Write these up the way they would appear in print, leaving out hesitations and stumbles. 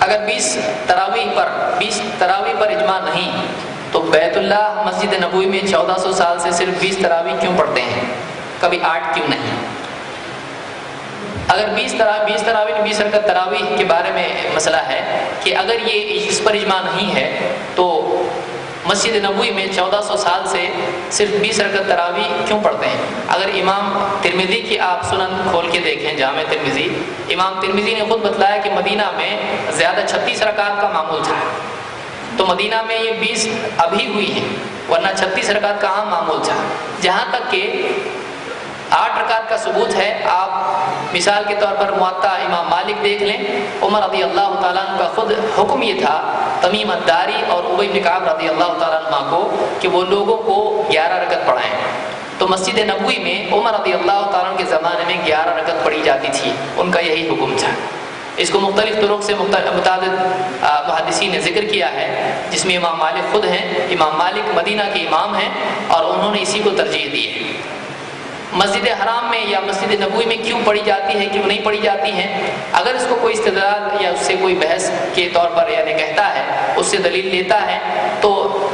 اگر 20 تراویح پر اجماع نہیں تو بیت اللہ مسجد نبوی میں 1400 سال سے صرف 20 تراویح کیوں پڑھتے ہیں، کبھی 8 کیوں نہیں؟ اگر 20 تراویح 20 رکعت تراویح کے بارے میں مسئلہ ہے کہ اگر یہ اس پر اجماع نہیں ہے تو مسجد نبوی میں 1400 سال سے صرف 20 رکعت تراویح کیوں پڑھتے ہیں؟ اگر امام ترمذی کی آپ سنن کھول کے دیکھیں، جامع ترمذی، امام ترمذی نے خود بتلایا کہ مدینہ میں زیادہ 36 رکعت کا معمول تھا، تو مدینہ میں یہ 20 ابھی ہوئی ہیں، ورنہ 36 رکعت کا عام معمول تھا۔ جہاں تک کہ 8 رکعت کا ثبوت ہے، آپ مثال کے طور پر موطا امام مالک دیکھ لیں، عمر رضی اللہ تعالیٰ عنہ کا خود حکم یہ تھا تمیم الداری اور ابی بن کعب رضی اللہ تعالیٰ عنہ کو کہ وہ لوگوں کو 11 رکعت پڑھائیں، تو مسجد نبوی میں عمر رضی اللہ تعالیٰ عنہ کے زمانے میں 11 رکعت پڑھی جاتی تھی، ان کا یہی حکم تھا۔ اس کو مختلف طرق سے متعدد محدثین نے ذکر کیا ہے، جس میں امام مالک خود ہیں، امام مالک مدینہ کے امام ہیں اور انہوں نے اسی کو ترجیح دی ہے۔ مسجد حرام میں یا مسجد نبوی میں کیوں پڑھی جاتی ہے، کیوں نہیں پڑھی جاتی ہیں؟ اگر اس کو کوئی استدلال یا اس سے کوئی بحث کے طور پر یعنی کہتا ہے، اس سے دلیل لیتا ہے، تو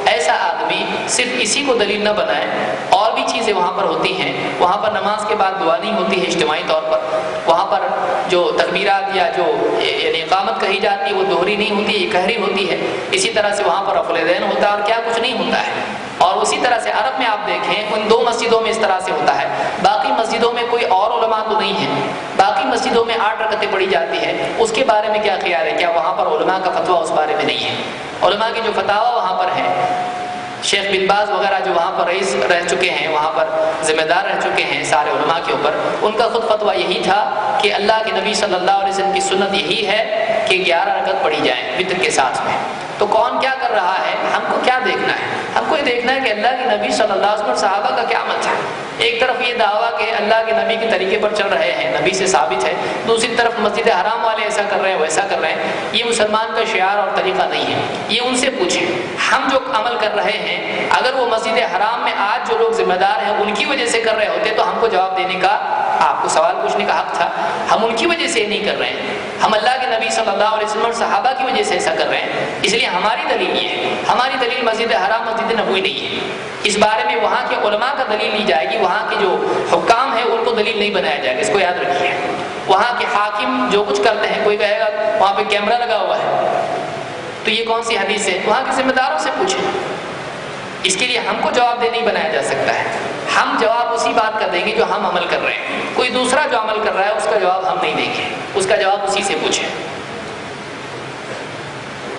ایسا آدمی صرف اسی کو دلیل نہ بنائے، اور بھی چیزیں وہاں پر ہوتی ہیں۔ وہاں پر نماز کے بعد دعا نہیں ہوتی ہے اجتماعی طور پر، وہاں پر جو تکبیرات یا جو یعنی اقامت کہی جاتی ہے وہ دوہری نہیں ہوتی، یہ کہری ہوتی ہے۔ اسی طرح سے وہاں پر رفع الیدین ہوتا ہے اور کیا کچھ نہیں ہوتا ہے۔ اور اسی طرح سے عرب میں آپ دیکھیں، ان 2 مسجدوں میں اس طرح سے ہوتا ہے، باقی مسجدوں میں کوئی اور علماء تو نہیں ہے، باقی مسجدوں میں 8 رکعتیں پڑھی جاتی ہے۔ اس کے بارے میں کیا خیال ہے؟ کیا وہاں پر علماء کا فتویٰ اس بارے میں نہیں ہے؟ علماء کی جو فتاویٰ وہاں پر ہے، شیخ بن باز وغیرہ جو وہاں پر رئیس رہ چکے ہیں، وہاں پر ذمہ دار رہ چکے ہیں سارے علماء کے اوپر، ان کا خود فتویٰ یہی تھا کہ اللہ کے نبی صلی اللہ علیہ وسلم کی سنت یہی ہے کہ 11 رکعت پڑھی جائیں وتر کے ساتھ میں۔ تو کون کیا کر رہا ہے، ہم کو کیا دیکھنا ہے؟ ہم کو یہ دیکھنا ہے کہ اللہ کے نبی صلی اللہ علیہ وسلم اور صحابہ کا کیا عمل تھا۔ ایک طرف یہ دعویٰ کہ اللہ کے نبی کے طریقے پر چل رہے ہیں، نبی سے ثابت ہے، دوسری طرف مسجد حرام والے ایسا کر رہے ہیں ویسا کر رہے ہیں۔ یہ مسلمان کا شعار اور طریقہ نہیں ہے، یہ ان سے پوچھیں۔ ہم جو عمل کر رہے ہیں، اگر وہ مسجد حرام میں آج جو لوگ ذمہ دار ہیں ان کی وجہ سے کر رہے ہوتے تو ہم کو جواب دینے کا، آپ کو سوال پوچھنے کا حق تھا۔ ہم ان کی وجہ سے نہیں کر رہے ہیں، ہم اللہ کے نبی صلی اللہ علیہ وسلم اور صحابہ کی وجہ سے ایسا کر رہے ہیں۔ اس لیے ہماری دلیل یہ ہے، ہماری دلیل مسجد حرام مسجد نبوی نہیں ہے۔ اس بارے میں وہاں کے علماء کا دلیل لی جائے گی، وہاں کے جو حکام ہیں ان کو دلیل نہیں بنایا جائے گا، اس کو یاد رکھیے۔ وہاں کے حاکم جو کچھ کرتے ہیں، کوئی کہے گا وہاں پہ کیمرہ لگا ہوا ہے تو یہ کون سی حدیث ہے؟ وہاں کے ذمہ داروں سے پوچھیں۔ اس کے لیے ہم کو جواب دے نہیں بنایا جا سکتا ہے، ہم جواب اسی بات کا دیں گے جو ہم عمل کر رہے ہیں۔ کوئی دوسرا جو عمل کر رہا ہے اس کا جواب ہم نہیں دیں گے، اس کا جواب اسی سے پوچھیں۔